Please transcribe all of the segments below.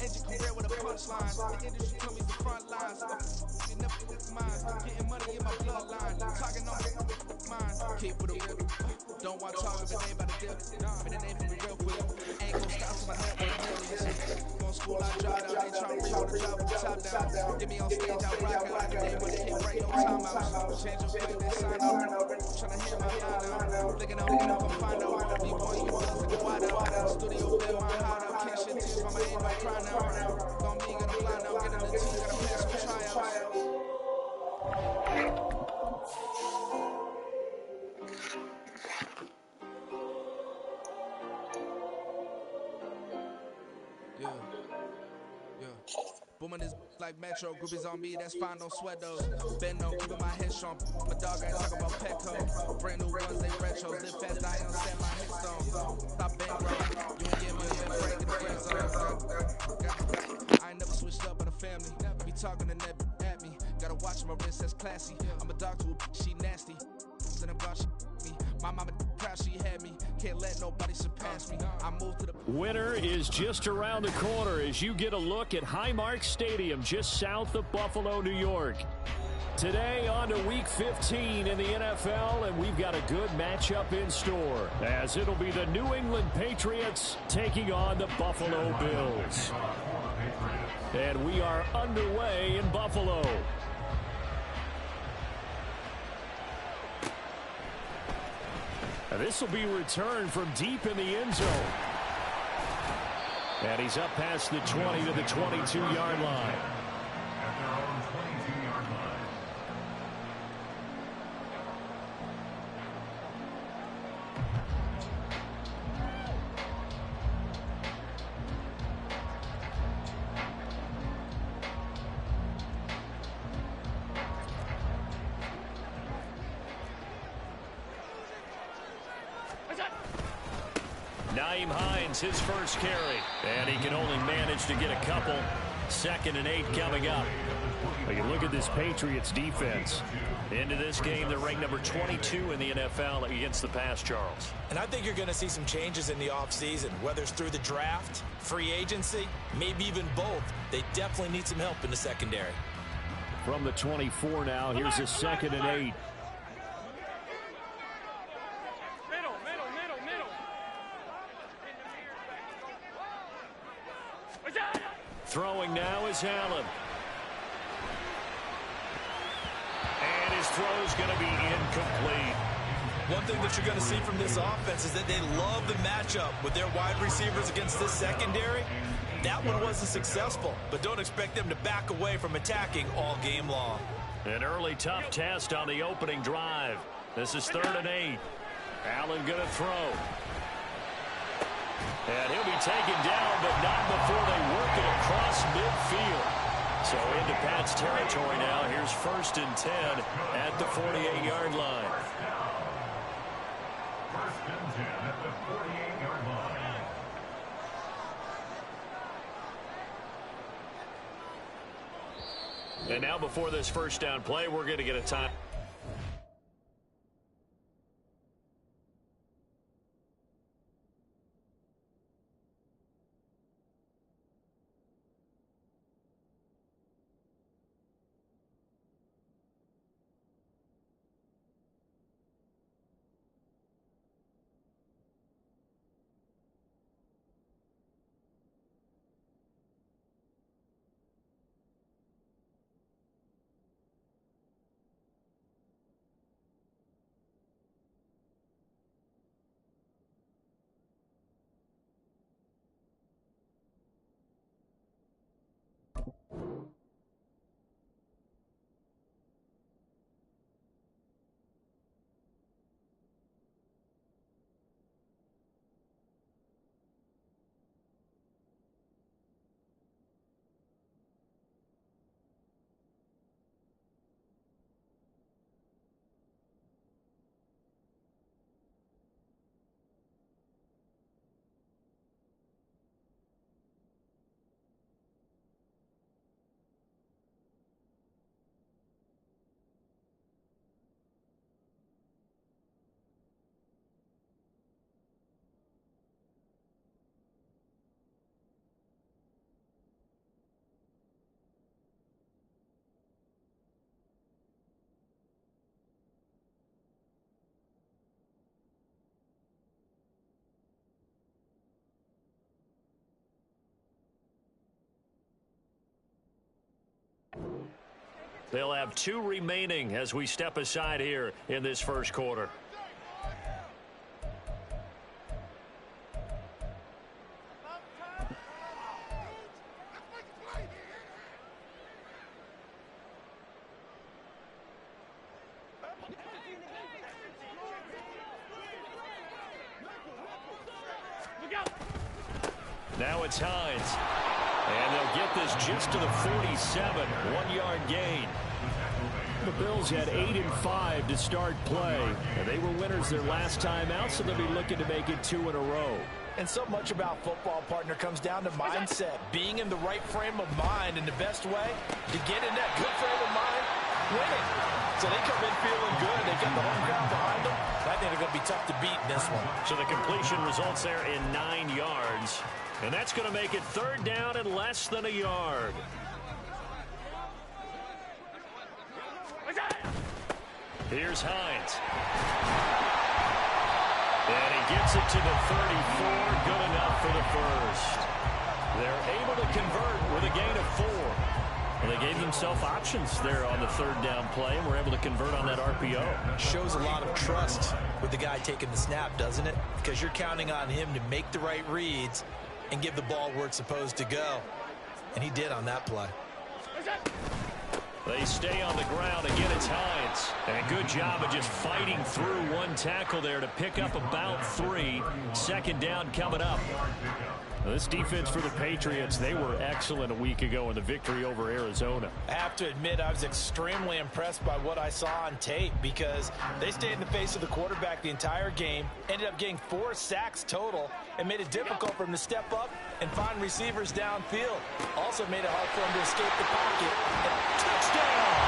End your career with a punchline. The industry told me the front lines. You never mind. Getting money in my bloodline. Talking on mine. Keep with a real. Don't want talking, but they about to deal. Been a name for me real quick. Ain't gon' stop till my net worth millions. Going school, I dropped out. They tryna read on the job with the top down. Get me on stage, I rock out. Every day money can't break no timeouts. Change your click, they sign up. Tryna hear my line out. Thinking I'm gonna come find out. B-boy, you was in the wide out. Studio been my hideout. Can't shed tears, mama ain't no cry now. Gon' be, gonna fly now. Get in the team, gotta pass some tryouts. Booming this like Metro, groupies on me, that's fine, don't sweat those. Been on, keeping my head strong. My dog ain't talking about Petco. Brand new ones, they retros. Live fast, I ain't set my hit stone. Stop bankroll. You ain't get money, then break in the friend zone. I ain't never switched up on the family. Be talking to net at me. Gotta watch my wrist, that's classy. I'm a dog to a she nasty. And I'm glad she me. My mama proud she had me. Can't let nobody surpass me. I moved to the winner is just around the corner as you get a look at Highmark Stadium just south of Buffalo, New York. Today on to week 15 in the NFL, and we've got a good matchup in store as it'll be the New England Patriots taking on the Buffalo Bills. And we are underway in Buffalo. This will be returned from deep in the end zone. And he's up past the 20 to the 22-yard line. His first carry, and he can only manage to get a couple. 2nd and 8 coming up. Well, you look at this Patriots defense. Into this game, they're ranked number 22 in the NFL against the pass, Charles. And I think you're going to see some changes in the offseason, whether it's through the draft, free agency, maybe even both. They definitely need some help in the secondary. From the 24 now, here's a 2nd and 8. Throwing now is Allen. And his throw's going to be incomplete. One thing that you're going to see from this offense is that they love the matchup with their wide receivers against this secondary. That one wasn't successful, but don't expect them to back away from attacking all game long. An early tough test on the opening drive. This is 3rd and 8. Allen going to throw. And he'll be taken down, but not before they work it across midfield. So into Pat's territory now. Here's 1st and 10 at the 48-yard line. 1st and 10 at the 48-yard line. And now before this first down play, we're going to get a time. They'll have 2 remaining as we step aside here in this first quarter. Now it's Hines. And they'll get this just to the 47. 1-yard gain. The Bills had 8 and 5 to start play. And they were winners their last time out, so they'll be looking to make it 2 in a row. And so much about football, partner, comes down to mindset. Being in the right frame of mind, and the best way to get in that good frame of mind, winning. So they come in feeling good. They got the home ground behind them. I think they're going to be tough to beat in this one. So the completion results there in 9 yards. And that's going to make it 3rd down and less than a yard. Here's Hines. And he gets it to the 34. Good enough for the first. They're able to convert with a gain of 4. Well, they gave themselves options there on the 3rd down play, and were able to convert on that RPO. Shows a lot of trust with the guy taking the snap, doesn't it? Because you're counting on him to make the right reads and give the ball where it's supposed to go. And he did on that play. They stay on the ground. Again, it's Hines. And a good job of just fighting through one tackle there to pick up about 3. 2nd down coming up. This defense for the Patriots, they were excellent a week ago in the victory over Arizona. I have to admit, I was extremely impressed by what I saw on tape, because they stayed in the face of the quarterback the entire game, ended up getting 4 sacks total, and made it difficult for him to step up and find receivers downfield. Also made it hard for him to escape the pocket. And touchdown!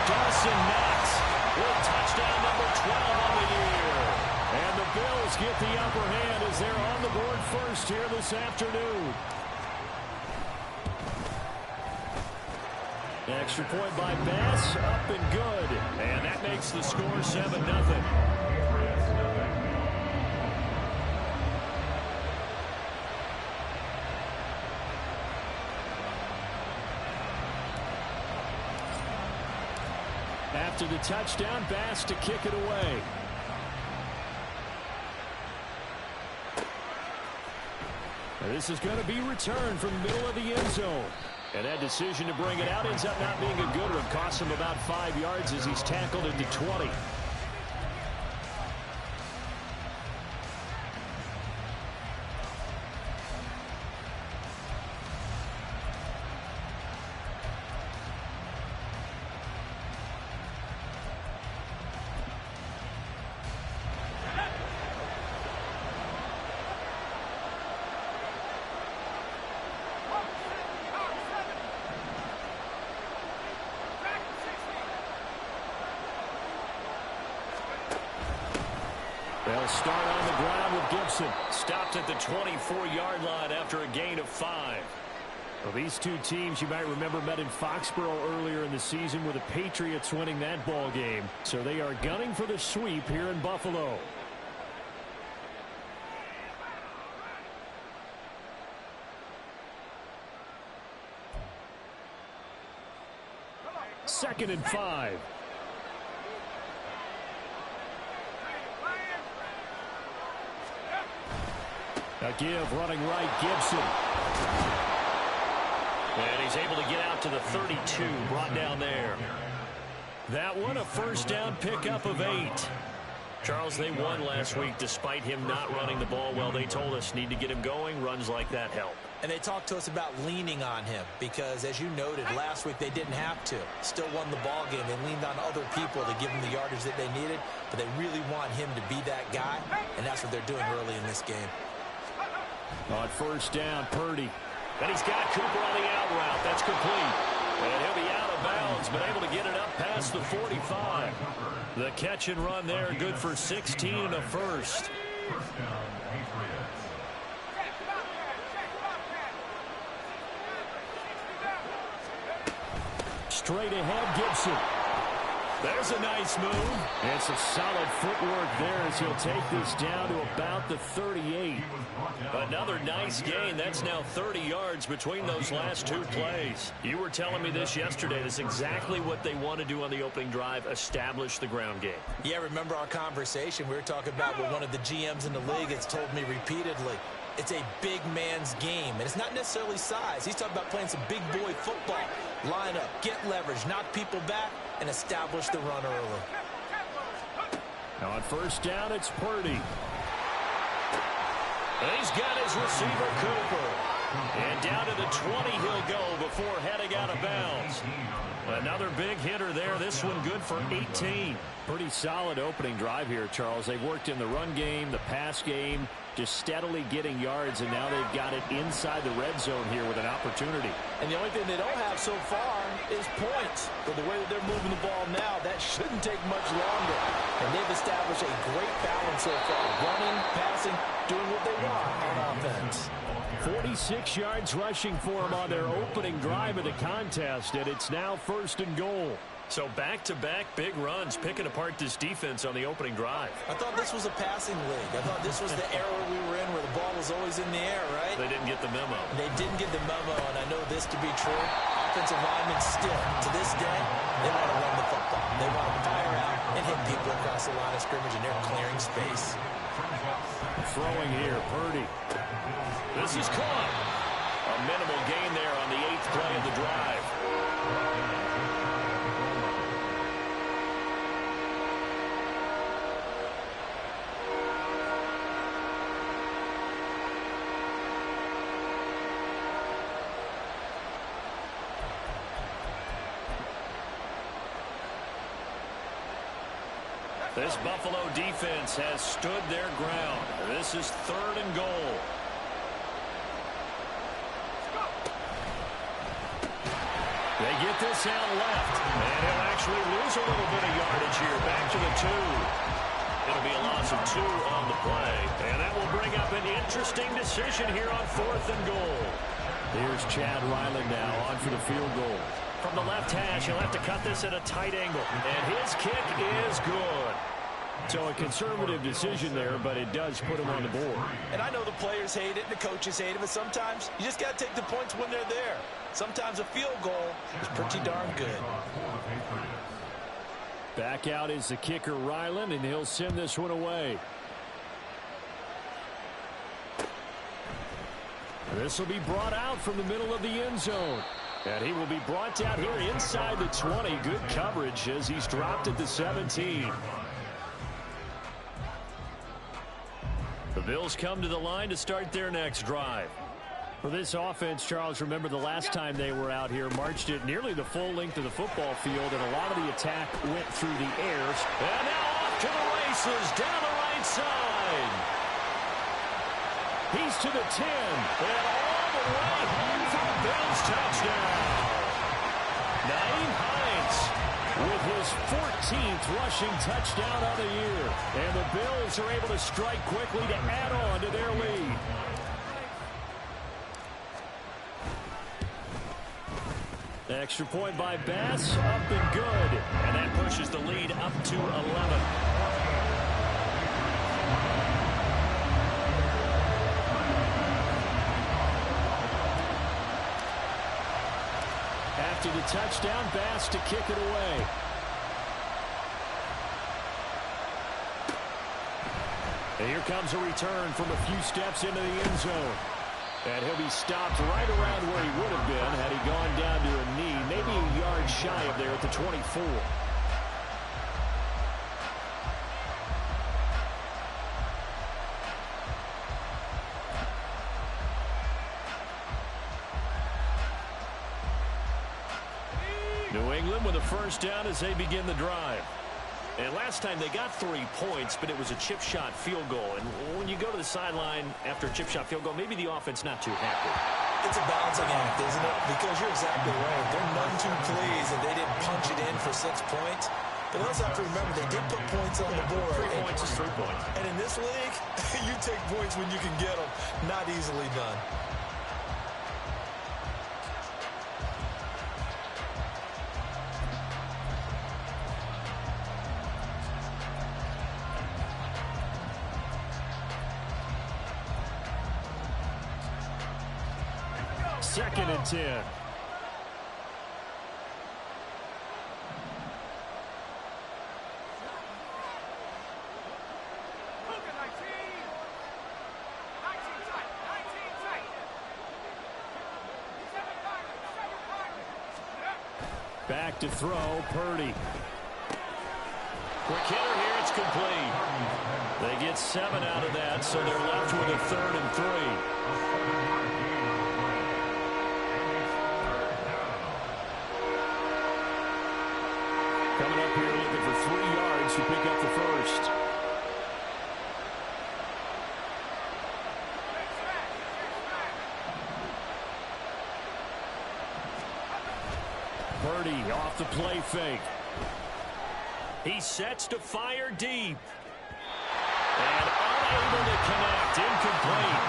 Dawson Knox with touchdown number 12 on the year. And the Bills get the upper hand as they're on the board first here this afternoon. Extra point by Bass, up and good. And that makes the score 7-0. After the touchdown, Bass to kick it away. This is going to be returned from the middle of the end zone. And that decision to bring it out ends up not being a good one. Costs him about 5 yards as he's tackled into 20. They'll start on the ground with Gibson. Stopped at the 24-yard line after a gain of 5. Well, these two teams, you might remember, met in Foxborough earlier in the season with the Patriots winning that ball game. So they are gunning for the sweep here in Buffalo. Second and 5. A give, running right, Gibson. And he's able to get out to the 32, brought down there. That one, a first down pickup of 8. Charles, they won last week despite him not running the ball well. They told us need to get him going. Runs like that help. And they talked to us about leaning on him because, as you noted, last week they didn't have to. Still won the ball game. They leaned on other people to give them the yardage that they needed, but they really want him to be that guy, and that's what they're doing early in this game. On first down, Purdy. Then he's got Cooper on the out route. That's complete. And he'll be out of bounds, but able to get it up past the 45. The catch and run there, good for 16 and a first. Straight ahead, Gibson. There's a nice move. And some solid footwork there as he'll take this down to about the 38. Another nice gain. That's now 30 yards between those last two plays. You were telling me this yesterday. That's exactly what they want to do on the opening drive, establish the ground game. Yeah, remember our conversation we were talking about with one of the GMs in the league has told me repeatedly. It's a big man's game, and it's not necessarily size. He's talking about playing some big boy football. Line up, get leverage, knock people back, and establish the run early. Now on first down, it's Purdy. And he's got his receiver, Cooper. And down to the 20 he'll go before heading out of bounds. Another big hitter there. This one good for 18. Pretty solid opening drive here, Charles. They've worked in the run game, the pass game, just steadily getting yards, and now they've got it inside the red zone here with an opportunity. And the only thing they don't have so far is points. But the way that they're moving the ball now, that shouldn't take much longer. And they've established a great balance so far. Running, passing, doing what they want on offense. 46 yards rushing for him on their opening drive of the contest, and it's now 1st and goal. So back-to-back big runs, picking apart this defense on the opening drive. I thought this was a passing league. I thought this was the era we were in where the ball was always in the air, right? They didn't get the memo. They didn't get the memo, and I know this to be true. Offensive linemen still, to this day, they want to run the football. They want to fire out and hit people across the line of scrimmage, and they're clearing space. Throwing here, Purdy. This is caught. A minimal gain there on the 8th play of the drive. This Buffalo defense has stood their ground. This is 3rd and goal. They get this out left, and he'll actually lose a little bit of yardage here. Back to the 2. It'll be a loss of 2 on the play, and that will bring up an interesting decision here on 4th and goal. Here's Chad Ryland now on for the field goal. From the left hash, he'll have to cut this at a tight angle, and his kick is good. So a conservative decision there, but it does put him on the board. And I know the players hate it, the coaches hate it, but sometimes you just got to take the points when they're there. Sometimes a field goal is pretty darn good. Back out is the kicker, Ryland, and he'll send this one away. This will be brought out from the middle of the end zone. And he will be brought down here inside the 20. Good coverage as he's dropped at the 17. The Bills come to the line to start their next drive. For this offense, Charles, remember the last time they were out here, marched it nearly the full length of the football field, and a lot of the attack went through the air. And now off to the races down the right side. He's to the 10, and all the way home for a Bills touchdown. Naeem Hines with his 14th rushing touchdown of the year. And the Bills are able to strike quickly to add on to their lead. Extra point by Bass, up and good. And that pushes the lead up to 11. After the touchdown, Bass to kick it away. And here comes a return from a few steps into the end zone. And he'll be stopped right around where he would have been had he gone down to a knee, maybe a yard shy of there at the 24. New England with a first down as they begin the drive. And last time they got 3 points, but it was a chip shot field goal. And when you go to the sideline after a chip shot field goal, maybe the offense not too happy. It's a balancing act, isn't it? Because you're exactly right. They're none too pleased that they didn't punch it in for 6 points. But also have to remember, they did put points on the board. 3 points is 3 points. And in this league, you take points when you can get them. Not easily done. 2nd and 10. Back to throw, Purdy. Quick hitter here, it's complete. They get 7 out of that, so they're left with a 3rd and 3. Coming up here looking for 3 yards to pick up the first. Purdy off the play fake. He sets to fire deep. And unable to connect. Incomplete.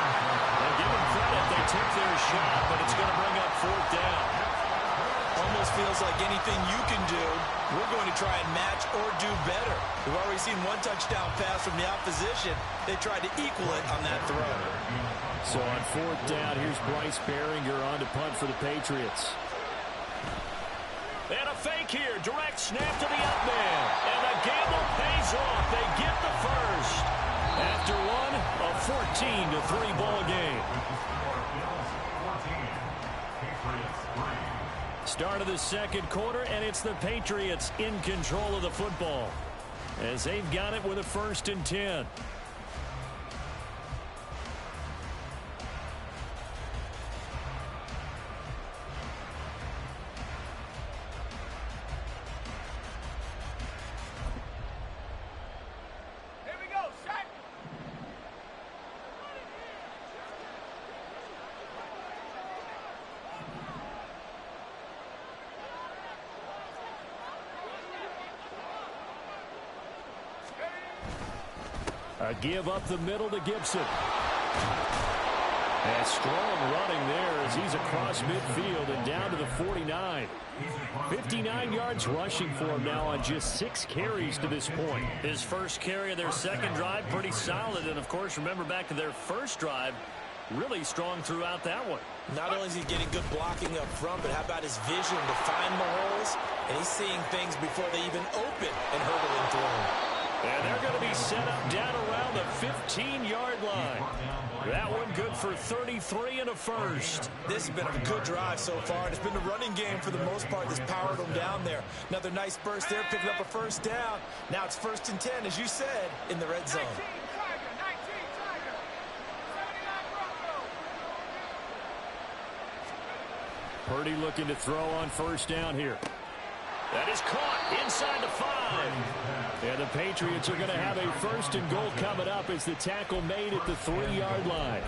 Now give them credit. They took their shot, but it's going to bring up 4th down. Almost feels like anything you can do, we're going to try and match or do better. We've already seen 1 touchdown pass from the opposition. They tried to equal it on that throw. So on 4th down, here's Bryce Behringer on to punt for the Patriots. And a fake here. Direct snap to the up man. And the gamble pays off. They get the first. After one, a 14-3 ball game. Start of the 2nd quarter, and it's the Patriots in control of the football as they've got it with a 1st and 10. A give up the middle to Gibson. And strong running there as he's across midfield and down to the 49. 59 yards rushing for him now on just 6 carries to this point. His first carry of their 2nd drive, pretty solid. And, of course, remember back to their first drive, really strong throughout that one. Not only is he getting good blocking up front, but how about his vision to find the holes? And he's seeing things before they even open and hurdling through them. And they're going to be set up down around the 15-yard line. That one good for 33 and a first. This has been a good drive so far. It's been the running game for the most part that's powered them down there. Another nice burst there, picking up a 1st down. Now it's 1st and 10, as you said, in the red zone. Purdy looking to throw on 1st down here. That is caught inside the 5. And the Patriots are going to have a 1st and goal coming up as the tackle made at the 3-yard line.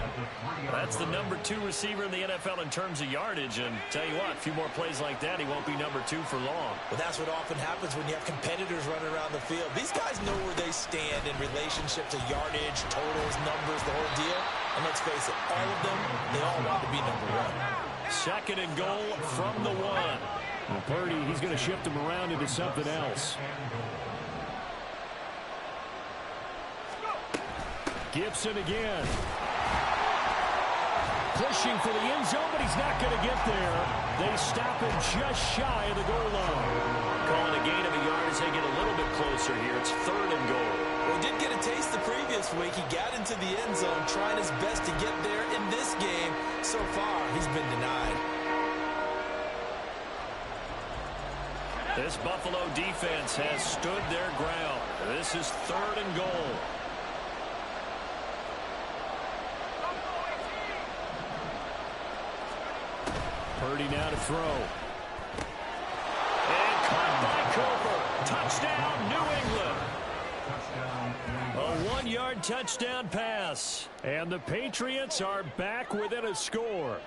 That's the number 2 receiver in the NFL in terms of yardage. And tell you what, a few more plays like that, he won't be number 2 for long. Well, that's what often happens when you have competitors running around the field. These guys know where they stand in relationship to yardage, totals, numbers, the whole deal. And let's face it, all of them, they all want to be number 1. 2nd and goal from the 1. And Purdy, he's going to shift him around into something else. Gibson again. Pushing for the end zone, but he's not going to get there. They stop him just shy of the goal line. Calling a gain of a yard as they get a little bit closer here. It's 3rd and goal. Well, he did get a taste the previous week. He got into the end zone, trying his best to get there in this game. So far, he's been denied. This Buffalo defense has stood their ground. This is 3rd and goal. Purdy now to throw. And caught by Cooper. Touchdown, New England. A 1-yard touchdown pass. And the Patriots are back within a score.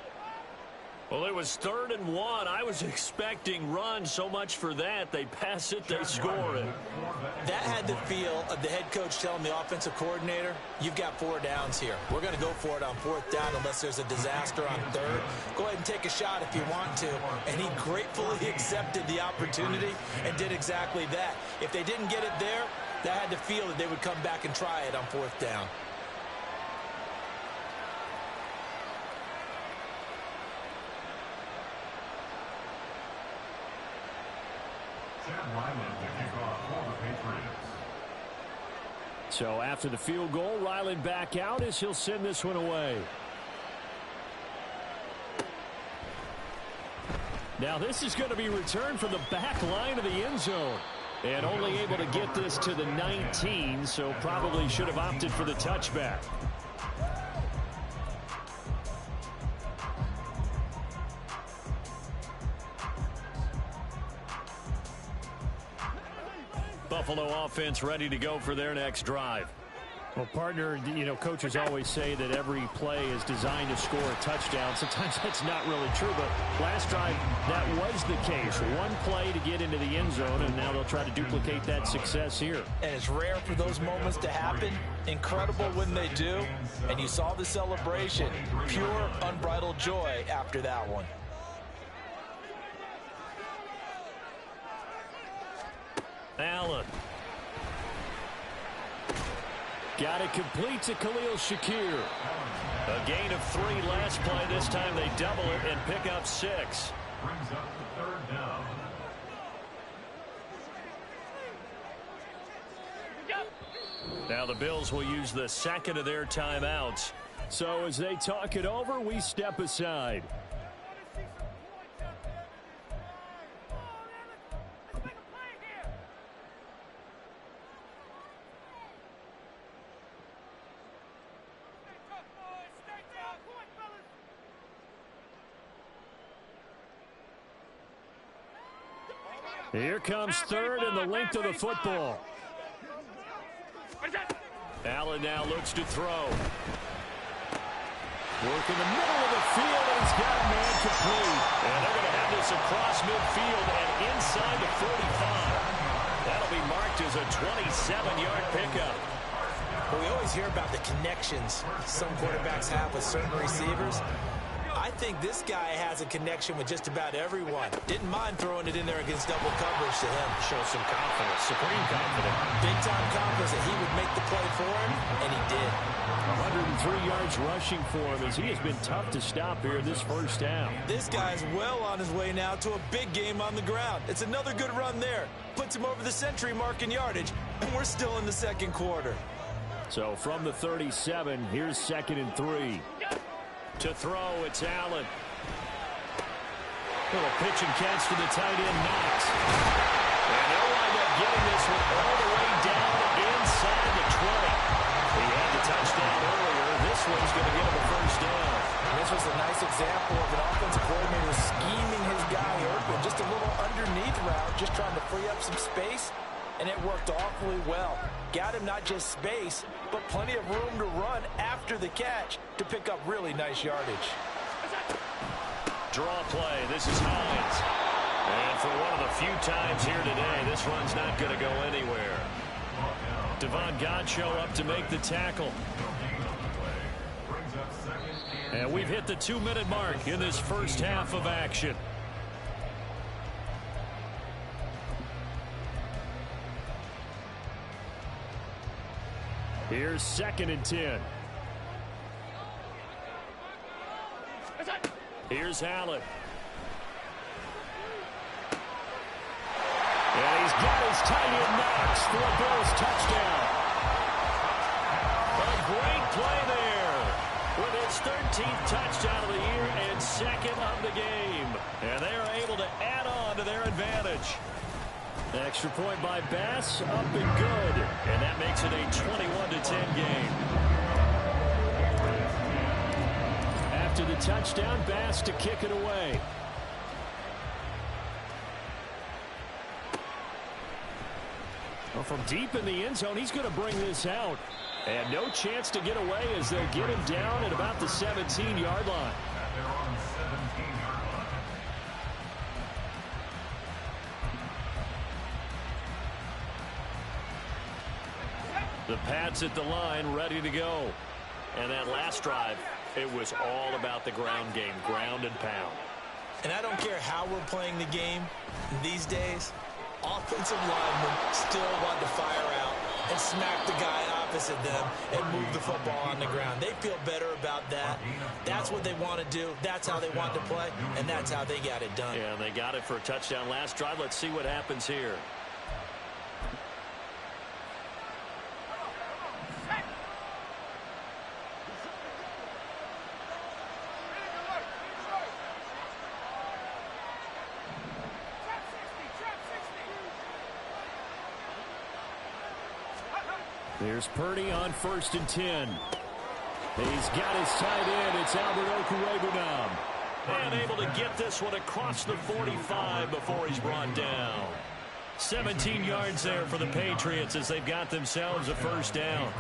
Well, it was 3rd and 1. I was expecting run, so much for that. They pass it, they score it. That had the feel of the head coach telling the offensive coordinator, you've got 4 downs here. We're going to go for it on 4th down unless there's a disaster on 3rd. Go ahead and take a shot if you want to. And he gratefully accepted the opportunity and did exactly that. If they didn't get it there, that had the feel that they would come back and try it on 4th down. Ryland to kick off for the Patriots. So after the field goal, Ryland back out as he'll send this one away. Now this is going to be returned from the back line of the end zone. And only able to get this to the 19, so probably should have opted for the touchback. Buffalo offense ready to go for their next drive. Well, partner, you know, coaches always say that every play is designed to score a touchdown. Sometimes that's not really true, but last drive, that was the case. One play to get into the end zone, and now they'll try to duplicate that success here. And it's rare for those moments to happen. Incredible when they do. And you saw the celebration. Pure, unbridled joy after that one. Allen. Got it complete to Khalil Shakir. A gain of 3 last play. This time they double it and pick up 6. Brings up the 3rd down. Now the Bills will use the second of their timeouts. So as they talk it over, we step aside. Here comes 3rd and the length of the football. Allen now looks to throw. Work in the middle of the field, and he's got a man complete. And they're going to have this across midfield and inside the 45. That'll be marked as a 27-yard pickup. Well, we always hear about the connections some quarterbacks have with certain receivers. I think this guy has a connection with just about everyone. Didn't mind throwing it in there against double coverage to him. Shows some confidence, supreme confidence. Big-time confidence that he would make the play for him, and he did. 103 yards rushing for him as he has been tough to stop here this first half. This guy's well on his way now to a big game on the ground. It's another good run there. Puts him over the century mark in yardage, and we're still in the second quarter. So from the 37, here's 2nd and 3. To throw, it's Allen. Little pitch and catch to the tight end, Knox. And they'll wind up getting this one all the way down inside the 20. He had the touchdown earlier. This one's going to get him a first down. And this was a nice example of an offensive coordinator scheming his guy open. Just a little underneath route, just trying to free up some space. And it worked awfully well. Got him not just space, but plenty of room to run after the catch to pick up really nice yardage. Draw play. This is Hines. And for one of the few times here today, this run's not going to go anywhere. Devon Godchaux up to make the tackle. And we've hit the 2-minute mark in this first half of action. Here's 2nd and 10. Here's Allen. And he's got his tight end Knox for a Bills touchdown. A great play there with his 13th touchdown of the year and 2nd of the game. And they are able to add on to their advantage. Extra point by Bass, up and good. And that makes it a 21-10 game. After the touchdown, Bass to kick it away. Well, from deep in the end zone, he's going to bring this out. And no chance to get away as they'll get him down at about the 17-yard line. They're on the 17-yard line. The Pats at the line, ready to go. And that last drive, it was all about the ground game, ground and pound. And I don't care how we're playing the game these days, offensive linemen still want to fire out and smack the guy opposite them and move the football on the ground. They feel better about that. That's That's what they want to do. That's how they want to play, and that's how they got it done. Yeah, and they got it for a touchdown last drive. Let's see what happens here. Here's Purdy on 1st and 10. He's got his tight end. It's Albert Okwuegbunam now. And able to get this one across the 45 before he's brought down. 17 yards there for the Patriots as they've got themselves a first down.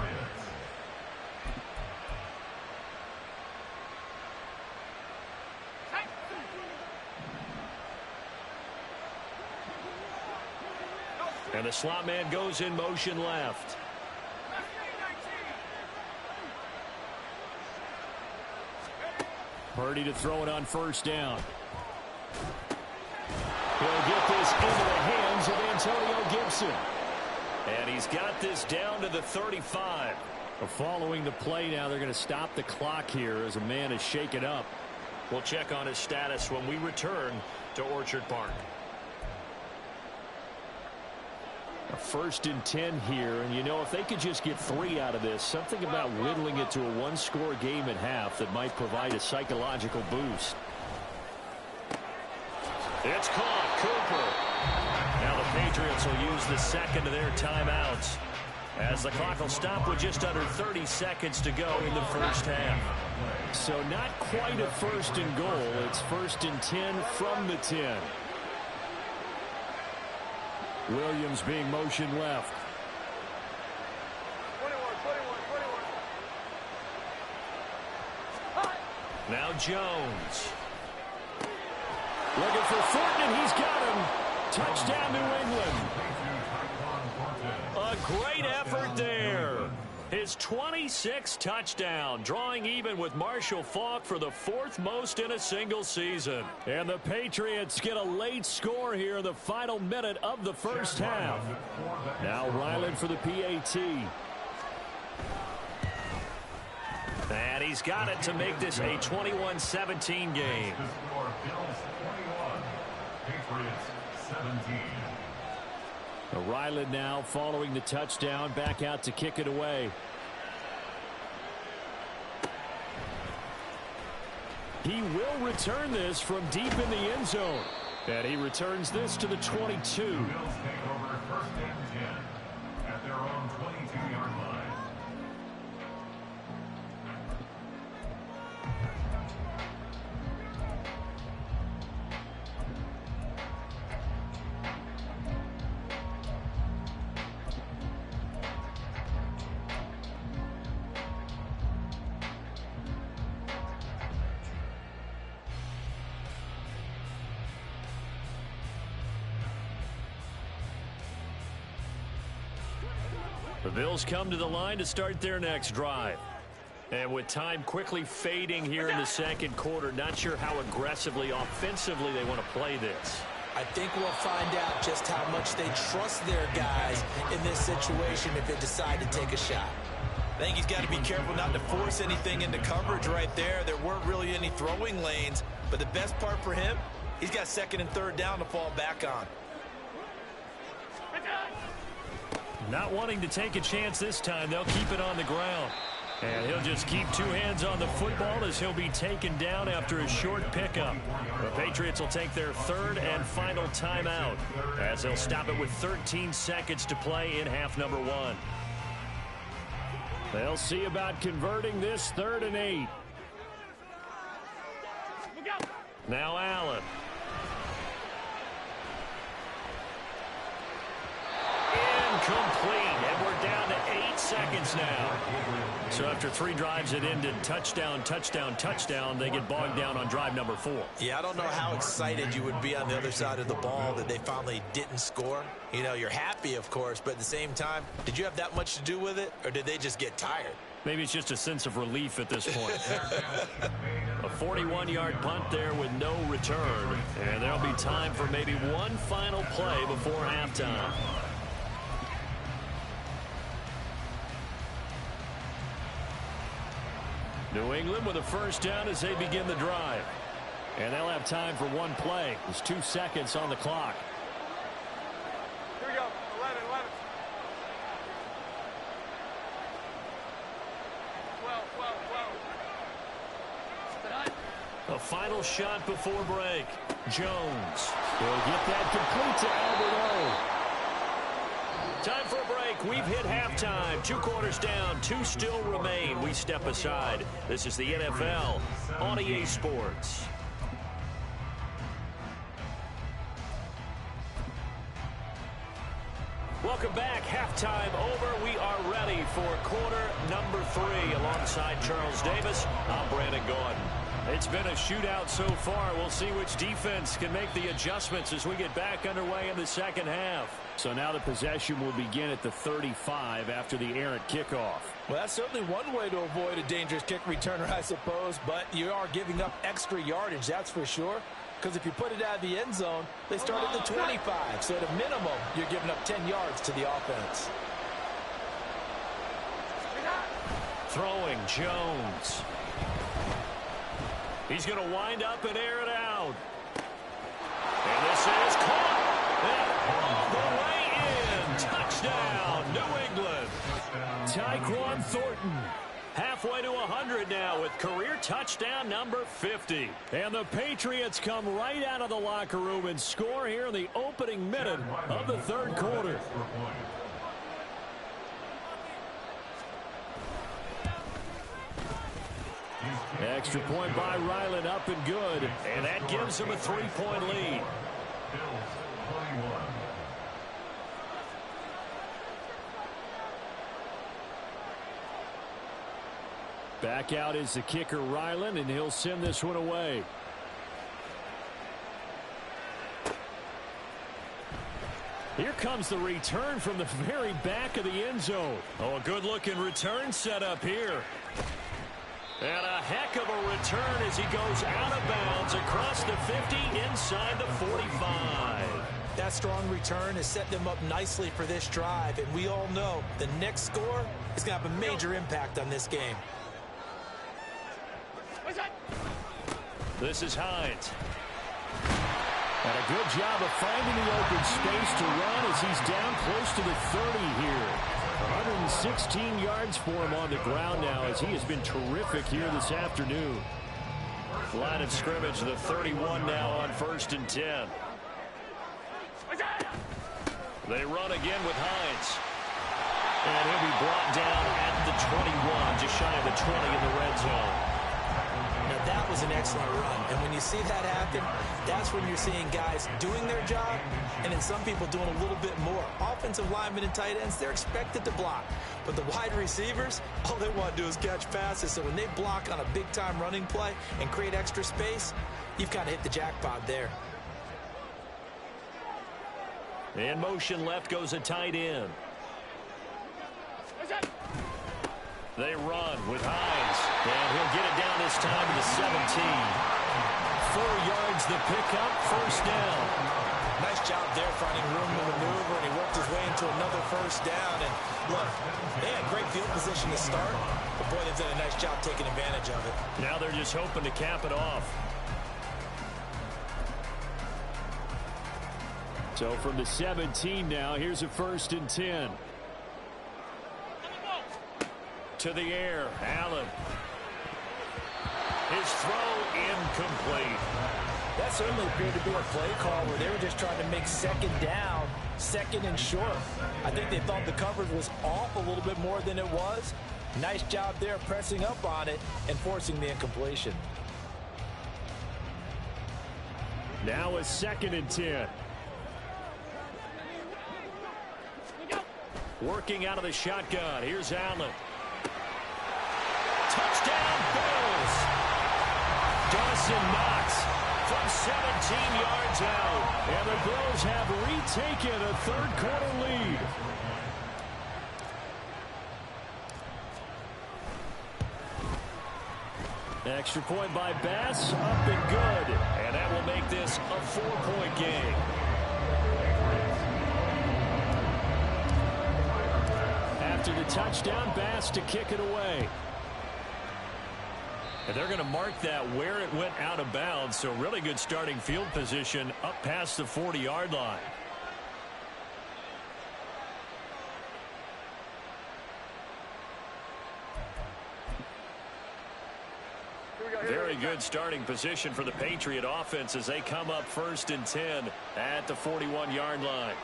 And the slot man goes in motion left. Purdy to throw it on 1st down. He'll get this into the hands of Antonio Gibson. And he's got this down to the 35. Following the play now, they're going to stop the clock here as a man is shaken up. We'll check on his status when we return to Orchard Park. A 1st and 10 here, and you know, if they could just get 3 out of this, something about whittling it to a one-score game at half that might provide a psychological boost. It's caught. Cooper. Now the Patriots will use the second of their timeouts as the clock will stop with just under 30 seconds to go in the first half. So not quite a 1st and goal. It's 1st and 10 from the 10. Williams being motion left. 21. Now Jones. Looking for Thornton, and he's got him. Touchdown, New England. A great effort there. His 26th touchdown, drawing even with Marshall Faulk for the 4th most in a single season. And the Patriots get a late score here in the final minute of the first half. Now Ryland for the PAT. And he's got it to make this a 21-17 game. Ryland now following the touchdown, back out to kick it away. He will return this from deep in the end zone. And he returns this to the 22. Bills take over 1st and 10 at their own 22-yard line. The Bills come to the line to start their next drive. And with time quickly fading here in the second quarter, not sure how aggressively, offensively they want to play this. I think we'll find out just how much they trust their guys in this situation if they decide to take a shot. I think he's got to be careful not to force anything into coverage right there. There weren't really any throwing lanes, but the best part for him, he's got 2nd and 3rd down to fall back on. Not wanting to take a chance this time, they'll keep it on the ground. And he'll just keep 2 hands on the football as he'll be taken down after a short pickup. The Patriots will take their 3rd and final timeout as they'll stop it with 13 seconds to play in half number 1. They'll see about converting this 3rd and 8. Now Allen. Incomplete, and we're down to 8 seconds now. So after 3 drives that ended touchdown, touchdown, touchdown, they get bogged down on drive number 4. Yeah, I don't know how excited you would be on the other side of the ball that they finally didn't score. You know, you're happy, of course, but at the same time, did you have that much to do with it, or did they just get tired? Maybe it's just a sense of relief at this point. A 41-yard punt there with no return, and there'll be time for maybe one final play before halftime. New England with a first down as they begin the drive. And they'll have time for one play. There's 2 seconds on the clock. Here we go. 11, 11. 12, 12, 12. A final shot before break. Jones will get that complete to Albert O. Time for a break. We've hit halftime. 2 quarters down. 2 still remain. We step aside. This is the NFL on EA Sports. Welcome back. Halftime over. We are ready for quarter number 3. Alongside Charles Davis, I'm Brandon Gordon. It's been a shootout so far. We'll see which defense can make the adjustments as we get back underway in the second half. So now the possession will begin at the 35 after the errant kickoff. Well, that's certainly one way to avoid a dangerous kick returner, I suppose, but you are giving up extra yardage, that's for sure. Because if you put it out of the end zone, they start at the 25. So at a minimum, you're giving up 10 yards to the offense. Throwing Jones. He's going to wind up and air it out. And this is caught. And all the way in. Touchdown, New England. Tyquan Thornton. Halfway to 100 now with career touchdown number 50. And the Patriots come right out of the locker room and score here in the opening minute of the third quarter. Extra point by Ryland, up and good. And that gives him a 3-point lead. Back out is the kicker, Ryland, and he'll send this one away. Here comes the return from the very back of the end zone. Oh, a good-looking return set up here. And a heck of a return as he goes out of bounds across the 50 inside the 45. That strong return has set them up nicely for this drive, and we all know the next score is going to have a major impact on this game. This is Hines. And a good job of finding the open space to run as he's down close to the 30 here. 116 yards for him on the ground now as he has been terrific here this afternoon. Line of scrimmage, the 31 now on 1st and 10. They run again with Hines. And he'll be brought down at the 21, just shy of the 20 in the red zone. Now that was an excellent run, and when you see that happen, that's when you're seeing guys doing their job, and then some people doing a little bit more. Offensive linemen and tight ends, they're expected to block, but the wide receivers, all they want to do is catch passes. So when they block on a big-time running play and create extra space, you've kind of hit the jackpot there. In motion left goes a tight end. They run with Hines, and he'll get it down this time to the 17. 4 yards the pickup, first down. Nice job there finding room to maneuver, and he worked his way into another first down. And look, they had great field position to start, but boy, they've done a nice job taking advantage of it. Now they're just hoping to cap it off. So from the 17 now, here's a 1st and 10. To the air, Allen. His throw incomplete. That certainly appeared to be a play call where they were just trying to make second down, second and short. I think they thought the coverage was off a little bit more than it was. Nice job there pressing up on it and forcing the incompletion. Now a 2nd and 10. Working out of the shotgun. Here's Allen. Touchdown, Bills. Dawson Knox from 17 yards out. And the Bills have retaken a third-quarter lead. Extra point by Bass, up and good. And that will make this a 4-point game. After the touchdown, Bass to kick it away. And they're going to mark that where it went out of bounds. So really good starting field position up past the 40-yard line. Very good starting position for the Patriot offense as they come up 1st and 10 at the 41-yard line.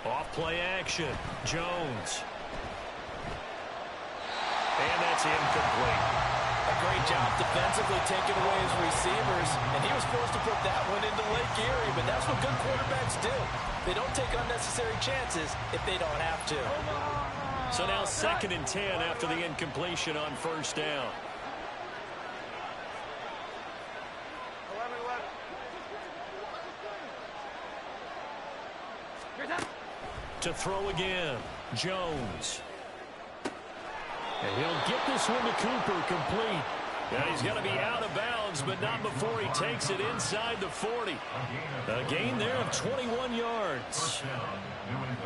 Off play action. Jones. And that's incomplete. A great job defensively taking away his receivers, and he was forced to put that one into Lake Erie, but that's what good quarterbacks do. They don't take unnecessary chances if they don't have to. So now 2nd and 10 after the incompletion on 1st down. 11. To throw again, Jones. And he'll get this one to Cooper complete. And he's going to be out of bounds, but not before he takes it inside the 40. A gain there of 21 yards.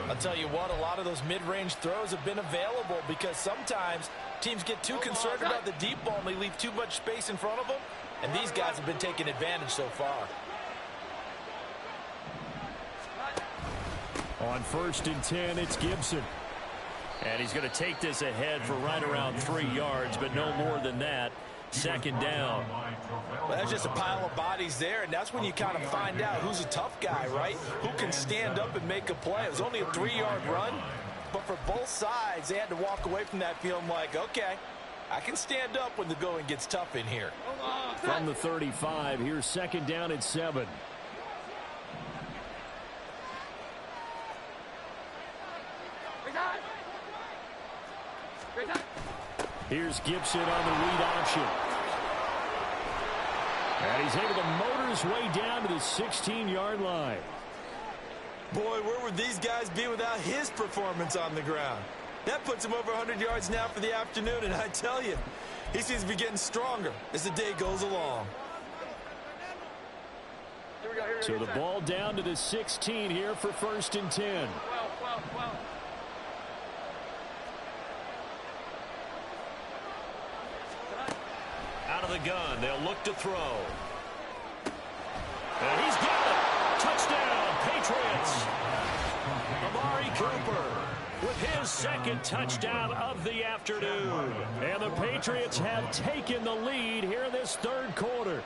I'll tell you what, a lot of those mid-range throws have been available because sometimes teams get too concerned about the deep ball and they leave too much space in front of them, and these guys have been taking advantage so far. On 1st and 10, it's Gibson. And he's going to take this ahead for right around 3 yards, but no more than that. 2nd down. Well, that's just a pile of bodies there, and that's when you kind of find out who's a tough guy, right? Who can stand up and make a play. It was only a 3-yard run, but for both sides, they had to walk away from that feeling like, okay, I can stand up when the going gets tough in here. From the 35, here's 2nd down at 7. Here's Gibson on the read option. And he's able to motor his way down to the 16-yard line. Boy, where would these guys be without his performance on the ground? That puts him over 100 yards now for the afternoon, and I tell you, he seems to be getting stronger as the day goes along. So the ball down to the 16 here for 1st and 10. 12. Out of the gun, they'll look to throw. And he's got it. Touchdown, Patriots. Amari Cooper with his 2nd touchdown of the afternoon. And the Patriots have taken the lead here in this 3rd quarter.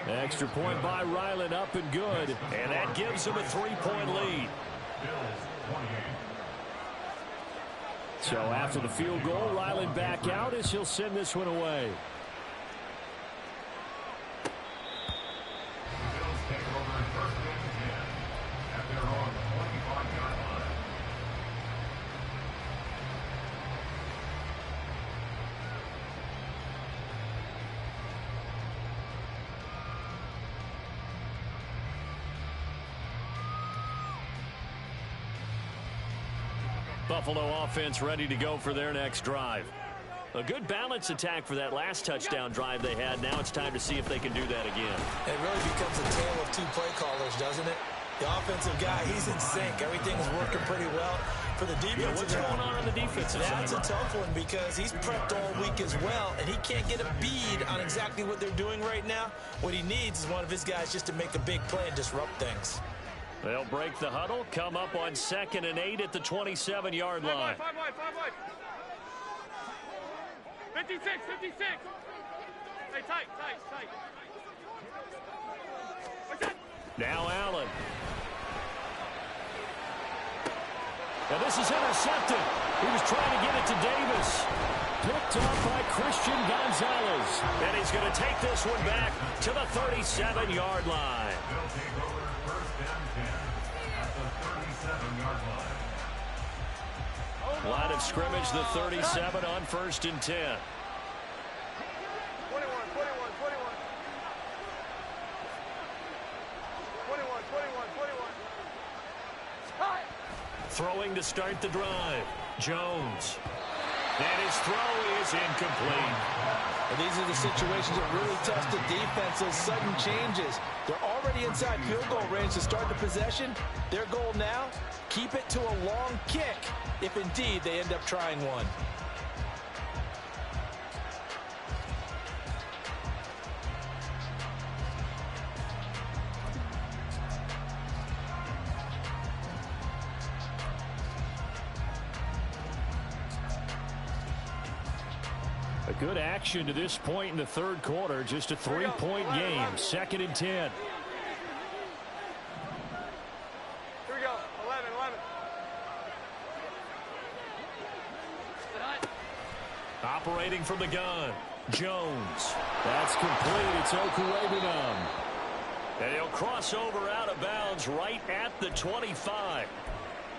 Extra point by Ryland, up and good. And that gives him a 3-point lead. So after the field goal, Ryland back out as he'll send this one away. Buffalo offense ready to go for their next drive. A good balance attack for that last touchdown drive they had. Now it's time to see if they can do that again. It really becomes a tale of 2 play callers, doesn't it? The offensive guy, he's in sync. Everything's working pretty well. For the defensive guy, what's going on the defensive side? That's a tough one because he's prepped all week as well, and he can't get a bead on exactly what they're doing right now. What he needs is one of his guys just to make a big play and disrupt things. They'll break the huddle, come up on 2nd and 8 at the 27-yard line. 5 wide. 56. Hey, tight. Now Allen. And this is intercepted. He was trying to get it to Davis. Picked off by Christian Gonzalez. And he's going to take this one back to the 37-yard line. Line of scrimmage, the 37 on 1st and 10. 21. Throwing to start the drive. Jones. And his throw is incomplete. And these are the situations that really test the defense, those sudden changes. There are already inside field goal range to start the possession. Their goal now, keep it to a long kick, if indeed they end up trying one. A good action to this point in the third quarter. Just a 3-point game. 2nd and 10. Here we go. 11. Operating from the gun. Jones. That's complete. It's Okuwebunam. And he'll cross over out of bounds right at the 25.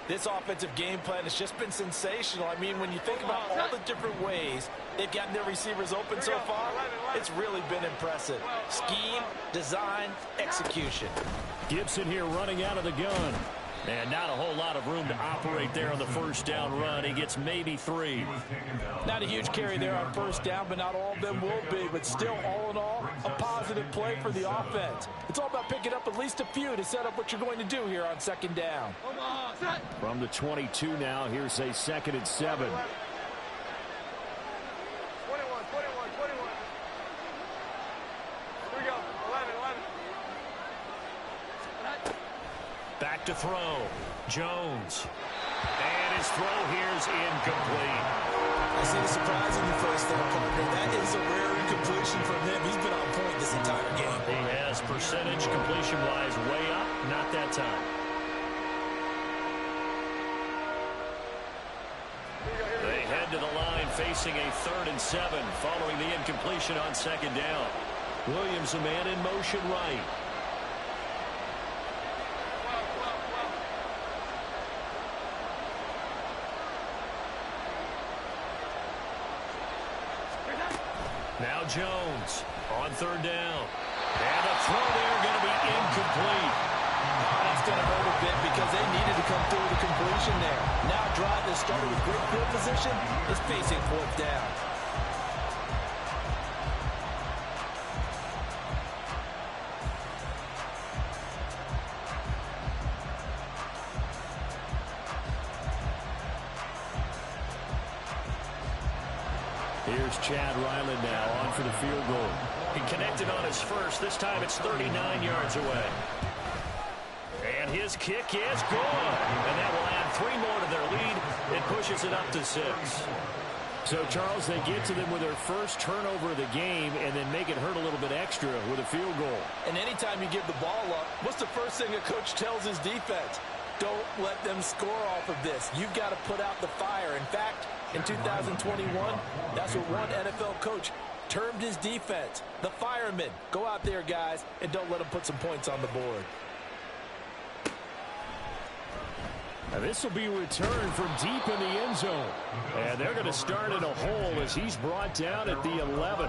This offensive game plan has just been sensational. I mean, when you think about all the different ways they've gotten their receivers open so far, it's really been impressive. Scheme, design, execution. Gibson here running out of the gun. And not a whole lot of room to operate there on the first down run. He gets maybe 3. Not a huge carry there on first down, but not all of them will be. But still, all in all, a positive play for the offense. It's all about picking up at least a few to set up what you're going to do here on 2nd down. From the 22 now, here's a 2nd and 7. 21. Here we go. 11. Back to throw. Jones. And his throw here's incomplete. I see the surprise in your face there, partner. That is a rare incompletion from him. He's been on point this entire game. He has percentage completion-wise way up. Not that time. They head to the line facing a 3rd and 7 following the incompletion on 2nd down. Williams, a man in motion right. Now Jones on 3rd down. And the throw there going to be incomplete. That's going to hurt a bit because they needed to come through with the completion there. Now a drive that started with great field position is facing 4th down. Here's Chad Ryland now on for the field goal. He connected on his first. This time it's 39 yards away. And his kick is good. And that will add 3 more to their lead. It pushes it up to 6. So, Charles, they get to them with their first turnover of the game and then make it hurt a little bit extra with a field goal. And anytime you give the ball up, what's the first thing a coach tells his defense? Don't let them score off of this. You've got to put out the fire. In fact, in 2021, that's what one NFL coach termed his defense. The firemen. Go out there, guys, and don't let them put some points on the board. Now this will be returned from deep in the end zone. And they're going to start in a hole as he's brought down at the 11.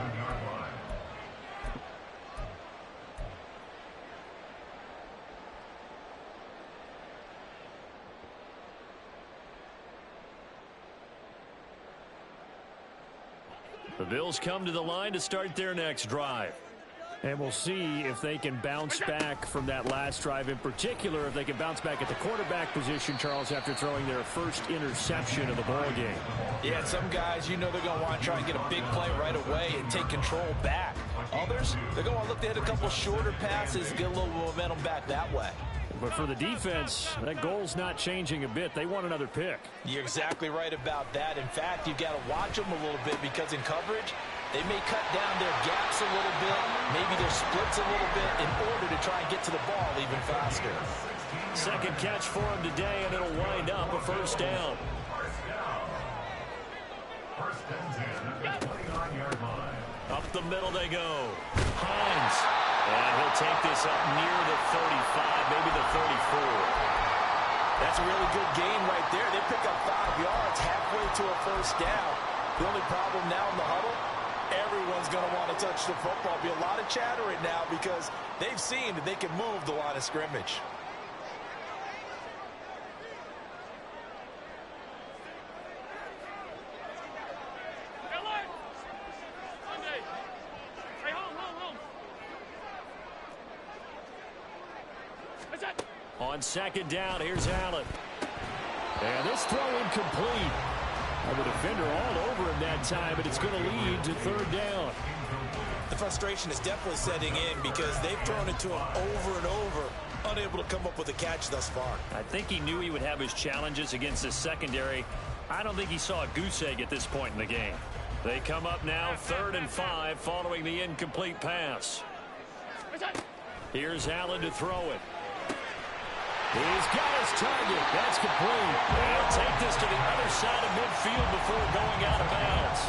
The Bills come to the line to start their next drive. And we'll see if they can bounce back from that last drive. In particular, if they can bounce back at the quarterback position, Charles, after throwing their first interception of the ball game. Yeah, some guys, you know they're going to want to try and get a big play right away and take control back. Others, they're going to look to hit a couple shorter passes and get a little momentum back that way. But for the defense, that goal's not changing a bit. They want another pick. You're exactly right about that. In fact, you've got to watch them a little bit because in coverage, they may cut down their gaps a little bit, maybe their splits a little bit in order to try and get to the ball even faster. Second catch for him today, and it'll wind up a first down. First and 10 at the 29-yard line. Up the middle they go. Hines. And he'll take this up near the 35, maybe the 34. That's a really good gain right there. They pick up 5 yards halfway to a first down. The only problem now in the huddle, everyone's going to want to touch the football. Be a lot of chatter right now because they've seen that they can move the line of scrimmage. On second down, here's Allen. And this throw incomplete. The defender all over him that time, but it's going to lead to third down. The frustration is definitely setting in because they've thrown it to him over and over, unable to come up with a catch thus far. I think he knew he would have his challenges against his secondary. I don't think he saw a goose egg at this point in the game. They come up now 3rd and 5 following the incomplete pass. Here's Allen to throw it. He's got his target. That's complete. They'll take this to the other side of midfield before going out of bounds.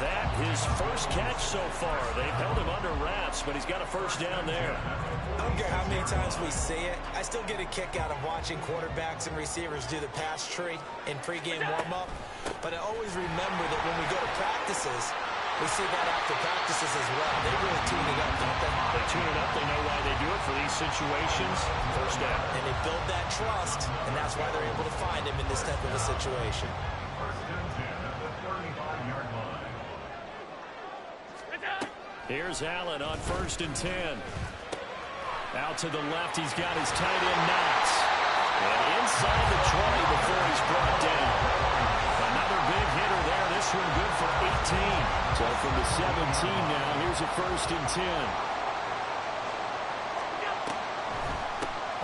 That his first catch so far. They've held him under wraps, but he's got a first down there. I don't care how many times we see it. I still get a kick out of watching quarterbacks and receivers do the pass tree in pregame warm-up. But I always remember that when we go to practices, we see that after practices as well. They really tune it up, don't they? They tune it up. They know why they do it for these situations. First down. And they build that trust, and that's why they're able to find him in this type of a situation. First and 10 at the 35-yard line. Here's Allen on 1st and 10. Out to the left, he's got his tight end Knox. And inside the 20 before he's brought down. Another big hitter there. This one good for 18. So from the 17 now, here's a 1st and 10.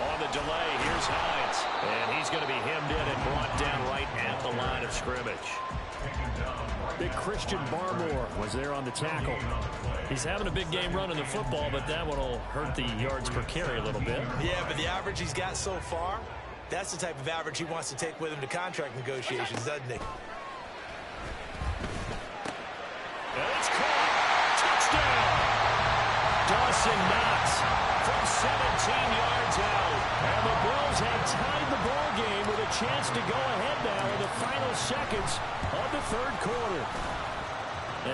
On the delay, here's Hines. And he's going to be hemmed in and brought down right at the line of scrimmage. Big Christian Barmore was there on the tackle. He's having a big game running the football, but that one will hurt the yards per carry a little bit. Yeah, but the average he's got so far, that's the type of average he wants to take with him to contract negotiations, doesn't he? And it's caught. Touchdown. Dawson Knox from 17 yards out. And the Bills have tied the ball game with a chance to go ahead now in the final seconds of the 3rd quarter.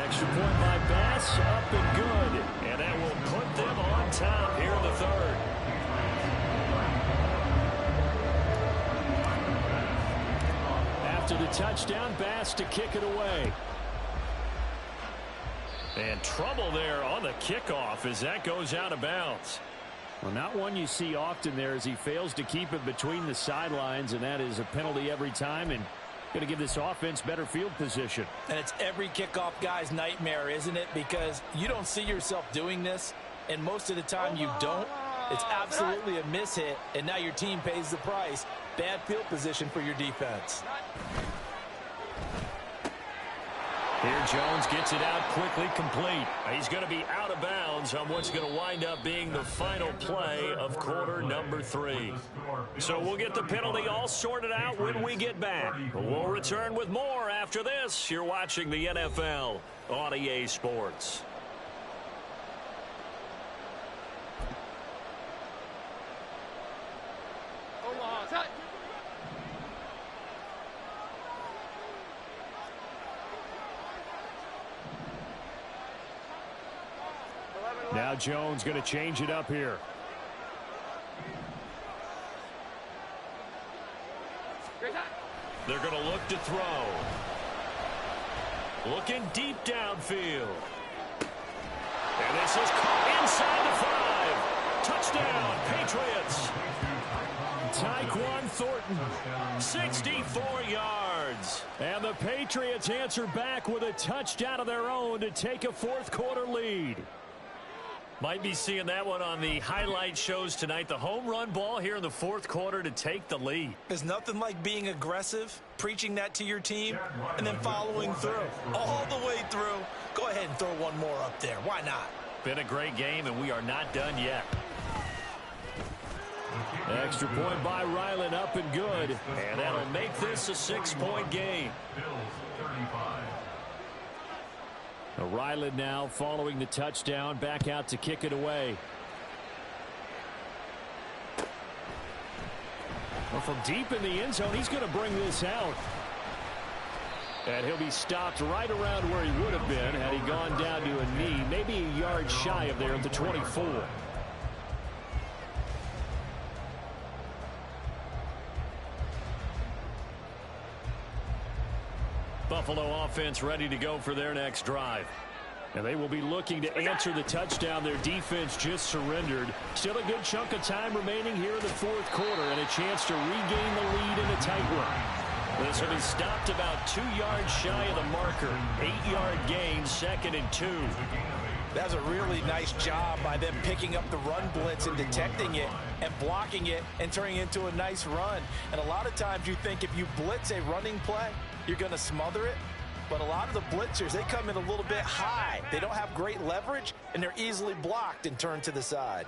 Extra point by Bass, up and good. And that will put them on top here in the 3rd. After the touchdown, Bass to kick it away. And trouble there on the kickoff as that goes out of bounds. Well, not one you see often there as he fails to keep it between the sidelines, and that is a penalty every time and going to give this offense better field position. And it's every kickoff guy's nightmare, isn't it? Because you don't see yourself doing this, and most of the time you don't. It's absolutely a mishit, and now your team pays the price. Bad field position for your defense. Here Jones gets it out quickly, complete. He's going to be out of bounds on what's going to wind up being the final play of quarter number 3. So we'll get the penalty all sorted out when we get back. We'll return with more after this. You're watching the NFL on EA Sports. Now Jones going to change it up here. They're going to look to throw. Looking deep downfield. And this is caught inside the 5. Touchdown, Patriots. Tyquan Thornton, 64 yards. And the Patriots answer back with a touchdown of their own to take a 4th quarter lead. Might be seeing that one on the highlight shows tonight. The home run ball here in the 4th quarter to take the lead. There's nothing like being aggressive, preaching that to your team, and then following through. All the way through. Go ahead and throw one more up there. Why not? Been a great game, and we are not done yet. Extra point by Ryland, up and good. And that'll make this a 6-point game. Ryland now following the touchdown, back out to kick it away. Well, from deep in the end zone, he's going to bring this out. And he'll be stopped right around where he would have been had he gone down to a knee, maybe a yard shy of there at the 24. Buffalo offense ready to go for their next drive. And they will be looking to answer the touchdown their defense just surrendered. Still a good chunk of time remaining here in the fourth quarter and a chance to regain the lead in a tight one. This will be stopped about 2 yards shy of the marker. 8-yard gain, 2nd and 2. That's a really nice job by them picking up the run blitz and detecting it and blocking it and turning it into a nice run. And a lot of times you think if you blitz a running play, you're going to smother it. But a lot of the blitzers, they come in a little bit high. They don't have great leverage, and they're easily blocked and turned to the side.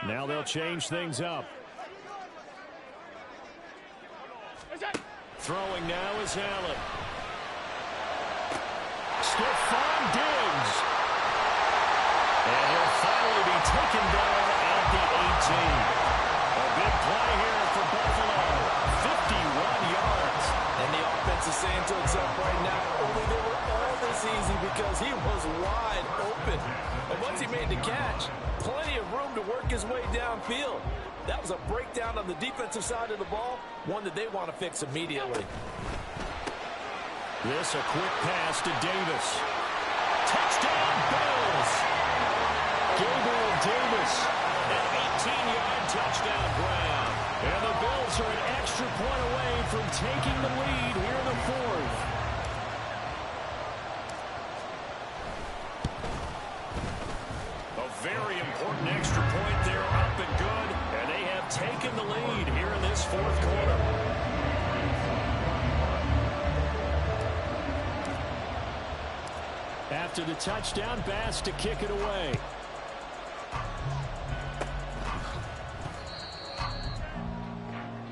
Now they'll change things up. Throwing now is Allen. Stephon Diggs. And he'll finally be taken down at the 18. A big play here for Buffalo. 51 yards. And the offense is saying to itself right now, only they were all this easy because he was wide open. And once he made the catch, plenty of room to work his way downfield. That was a breakdown on the defensive side of the ball, one that they want to fix immediately. This a quick pass to Davis. Touchdown Bills! Gabriel Davis, an 18-yard touchdown grab. And the Bills are an extra point away from taking the lead here in the fourth. A very important extra point there, up and good. And they have taken the lead here in this fourth quarter. After the touchdown, Bass to kick it away.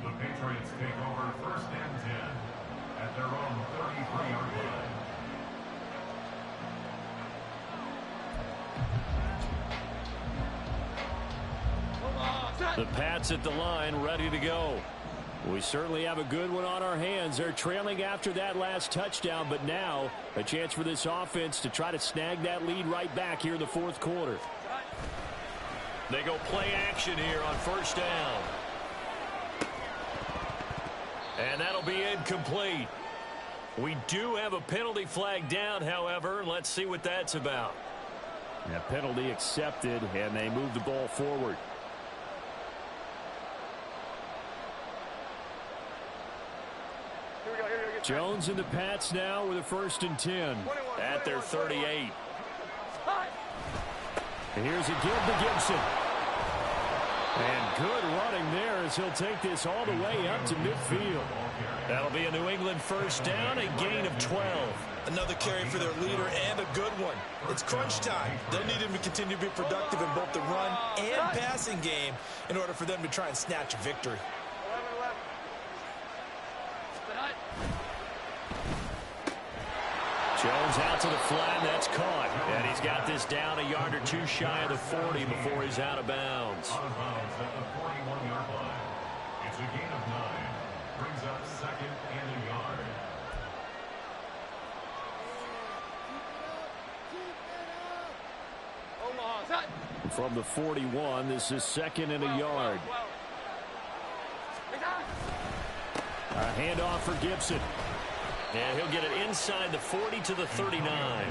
The Patriots take over 1st and 10 at their own 33-yard line. The Pats at the line, ready to go. We certainly have a good one on our hands. They're trailing after that last touchdown, but now a chance for this offense to try to snag that lead right back here in the fourth quarter. They go play action here on 1st down. And that'll be incomplete. We do have a penalty flag down, however. Let's see what that's about. That penalty accepted, and they move the ball forward. Jones and the Pats now with a 1st and 10 at their 38. And here's a give to Gibson. And good running there as he'll take this all the way up to midfield. That'll be a New England 1st down, a gain of 12. Another carry for their leader and a good one. It's crunch time. They'll need him to continue to be productive in both the run and passing game in order for them to try and snatch a victory. Jones out to the flat, and that's caught. And he's got this down a yard or two shy of the 40 before he's out of bounds. Out of bounds at the 41-yard line. It's a gain of 9. Brings up 2nd and a yard. From the 41, this is 2nd and a yard. A handoff for Gibson. And he'll get it inside the 40 to the 39.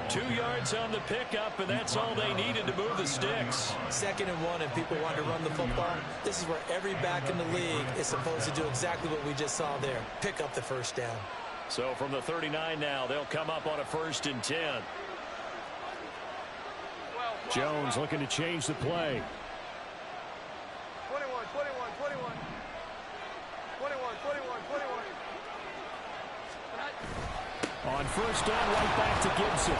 2 yards on the pickup, and that's all they needed to move the sticks. 2nd and 1, and people want to run the football. This is where every back in the league is supposed to do exactly what we just saw there. Pick up the 1st down. So from the 39 now, they'll come up on a 1st and 10. Jones looking to change the play. 21, 21, 21. 21, 21, 21. On 1st down, right back to Gibson.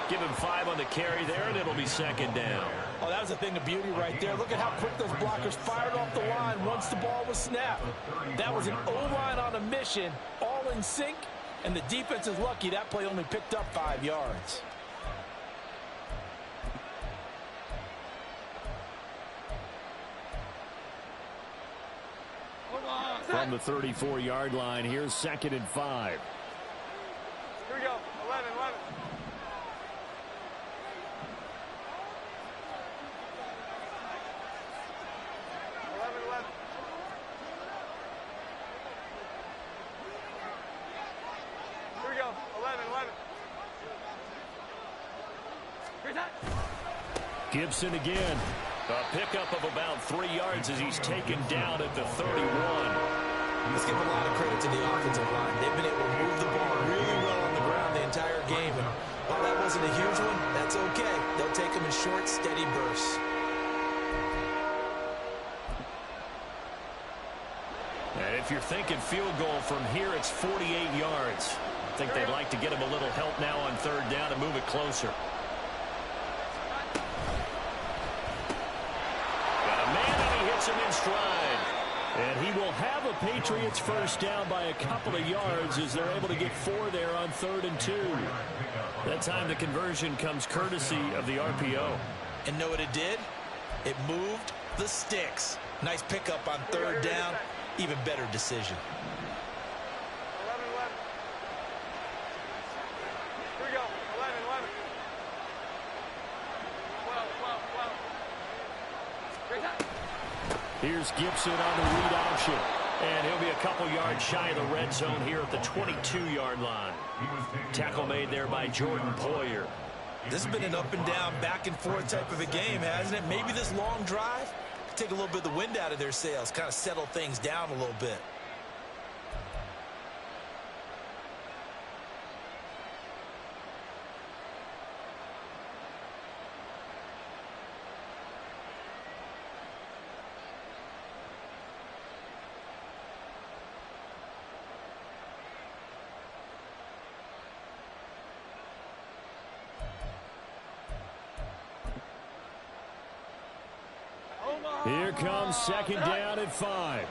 Give him 5 on the carry there, and it'll be 2nd down. Oh, that was a thing of beauty right there. Look at how quick those blockers fired off the line once the ball was snapped. That was an O-line on a mission, all in sync, and the defense is lucky that play only picked up 5 yards. From the 34-yard line, here's 2nd and 5. Here we go. 11, 11. Gibson again. A pickup of about 3 yards as he's taken down at the 31. Let's give a lot of credit to the offensive line. They've been able to move the ball really well on the ground the entire game. And while that wasn't a huge one, that's okay. They'll take them in short, steady bursts. And if you're thinking field goal from here, it's 48 yards. I think they'd like to get him a little help now on 3rd down and move it closer. Him in stride. And he will have a Patriots first down by a couple of yards as they're able to get 4 there on 3rd and 2. That time the conversion comes courtesy of the RPO. And know what it did? It moved the sticks. Nice pickup on 3rd down. Even better decision. 11. Here we go. 11. 12. Great time. Here's Gibson on the read option. And he'll be a couple yards shy of the red zone here at the 22-yard line. Tackle made there by Jordan Poyer. This has been an up and down, back and forth type of a game, hasn't it? Maybe this long drive could take a little bit of the wind out of their sails, kind of settle things down a little bit. Here comes 2nd down at 5. 21.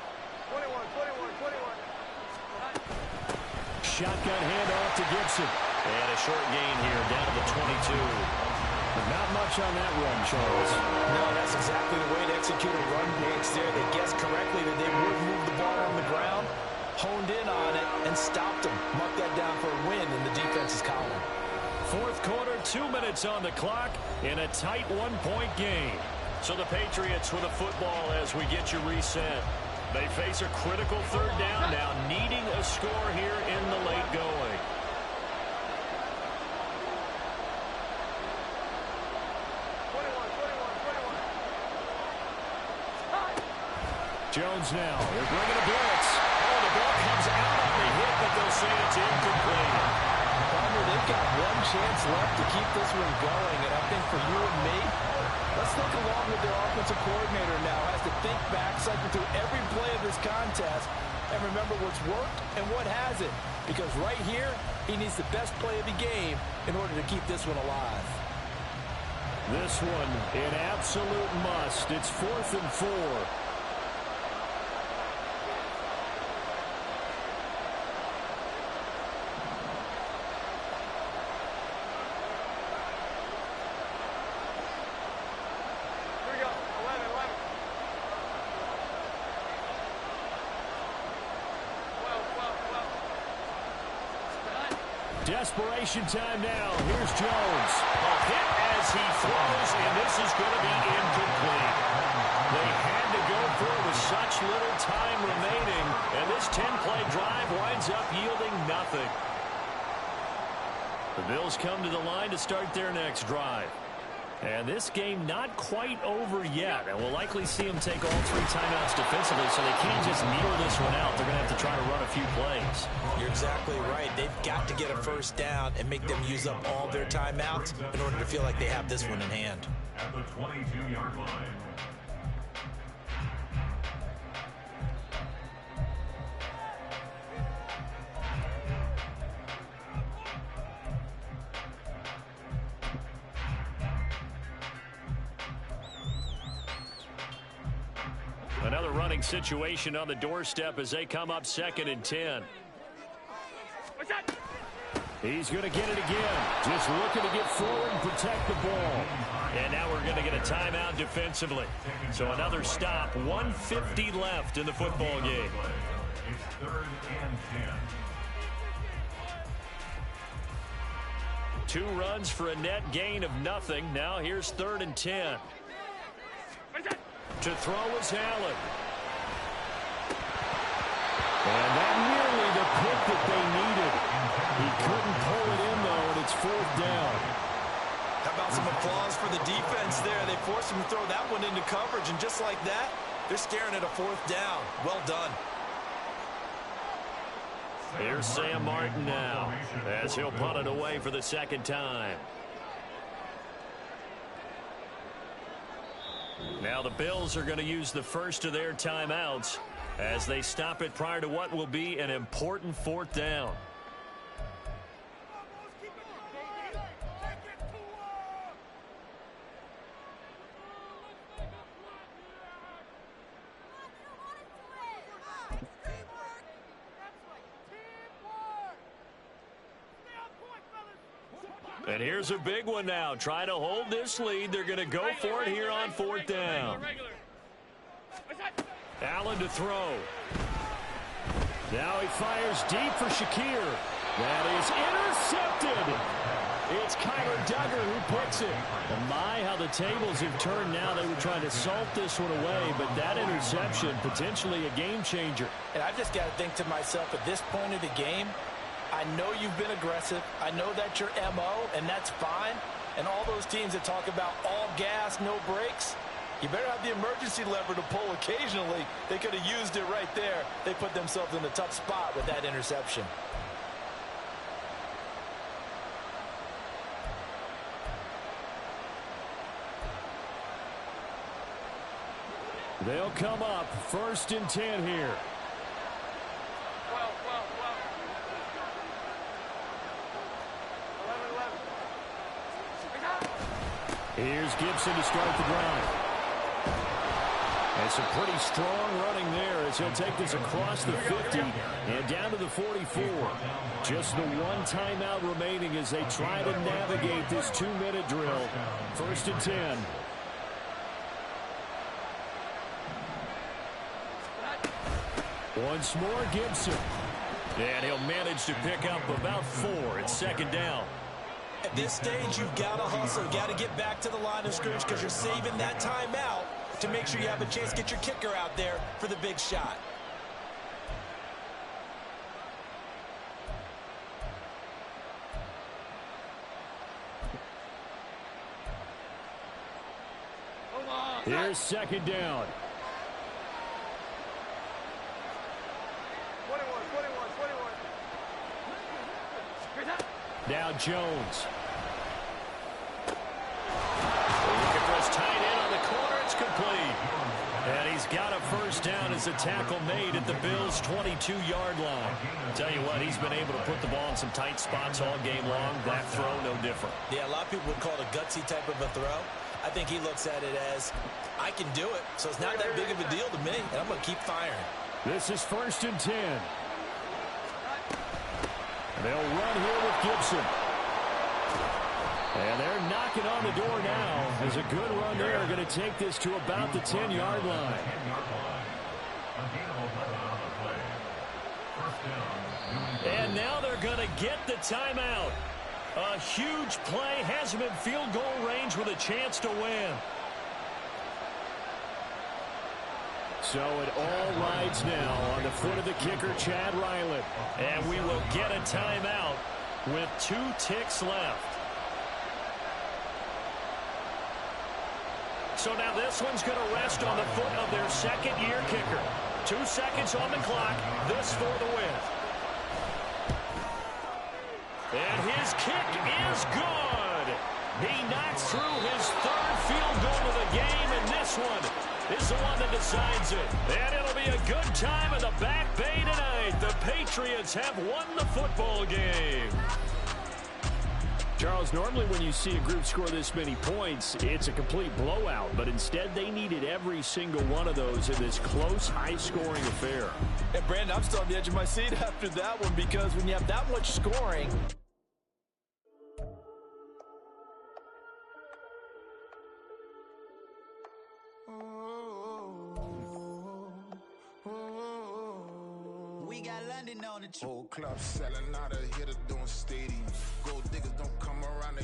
Shotgun handoff to Gibson. And a short gain here down to the 22. But not much on that run, Charles. No, that's exactly the way to execute a run blitz there. They guessed correctly that they would move the ball on the ground, honed in on it, and stopped them. Mark that down for a win in the defense's column. 4th quarter, 2 minutes on the clock in a tight 1-point game. So the Patriots with a football as we get you reset. They face a critical 3rd down now, needing a score here in the late going. Jones now. They're bringing a blitz. Oh, the ball comes out on the hit, but they'll say it's incomplete. Palmer, they've got one chance left to keep this one going, and I think for you and me, let's look along with their offensive coordinator now. Has to think back, cycle through every play of this contest, and remember what's worked and what hasn't. Because right here, he needs the best play of the game in order to keep this one alive. This one an absolute must. It's 4th and 4. Desperation time now. Here's Jones. A hit as he throws, and this is going to be incomplete. They had to go for it with such little time remaining, and this 10-play drive winds up yielding nothing. The Bills come to the line to start their next drive. And this game not quite over yet, and we'll likely see them take all 3 timeouts defensively, so they can't just kneel this one out. They're going to have to try to run a few plays. You're exactly right. They've got to get a first down and make them use up all their timeouts in order to feel like they have this one in hand. At the 22-yard line. Another running situation on the doorstep as they come up 2nd and 10. He's going to get it again. Just looking to get forward and protect the ball. And now we're going to get a timeout defensively. So another stop. 1:50 left in the football game. It's 3rd and 10. 2 runs for a net gain of nothing. Now here's 3rd and 10. To throw is Allen. And that nearly the pick that they needed. He couldn't pull it in, though, and it's 4th down. How about some applause for the defense there? They forced him to throw that one into coverage, and just like that, they're staring at a fourth down. Well done. Here's Sam Martin now as he'll punt it away for the second time. Now the Bills are going to use the first of their timeouts as they stop it prior to what will be an important fourth down. And here's a big one now. Trying to hold this lead. They're going to go for it here on fourth down. Allen to throw. Now he fires deep for Shakir. That is intercepted. It's Kyler Duggar who picks it. And my, how the tables have turned now. They were trying to salt this one away, but that interception, potentially a game changer. And I've just got to think to myself, at this point of the game, I know you've been aggressive. I know that's your MO, and that's fine. And all those teams that talk about all gas, no brakes, you better have the emergency lever to pull occasionally. They could have used it right there. They put themselves in a tough spot with that interception. They'll come up 1st and 10 here. Here's Gibson to start the drive. And some pretty strong running there as he'll take this across the 50 and down to the 44. Just the one timeout remaining as they try to navigate this 2-minute drill. 1st and 10. Once more, Gibson. And he'll manage to pick up about 4 at 2nd down. At this stage, you've got to hustle. You've got to get back to the line of scrimmage because you're saving that timeout to make sure you have a chance to get your kicker out there for the big shot. Here's 2nd down. 21. Now Jones. Looking for his tight end on the corner. It's complete. And he's got a 1st down as a tackle made at the Bills' 22-yard line. Tell you what, he's been able to put the ball in some tight spots all game long. That throw, no different. Yeah, a lot of people would call it a gutsy type of a throw. I think he looks at it as, I can do it, so it's not that big of a deal to me, and I'm going to keep firing. This is 1st and 10. They'll run here with Gibson. And they're knocking on the door now. As a good run there, going to take this to about the 10-yard line. And now they're going to get the timeout. A huge play has him in field goal range with a chance to win. So it all rides now on the foot of the kicker, Chad Ryland. And we will get a timeout with 2 ticks left. So now this one's going to rest on the foot of their second-year kicker. 2 seconds on the clock. This for the win. And his kick is good. He knocks through his 3rd field goal of the game, and this one is the one that decides it. And it'll be a good time in the Back Bay tonight. The Patriots have won the football game. Charles, normally when you see a group score this many points, it's a complete blowout. But instead, they needed every single one of those in this close, high-scoring affair. And, Brandon, I'm still on the edge of my seat after that one because when you have that much scoring, we got London on the Whole club selling out of here to doing stadiums. Gold diggers don't come around.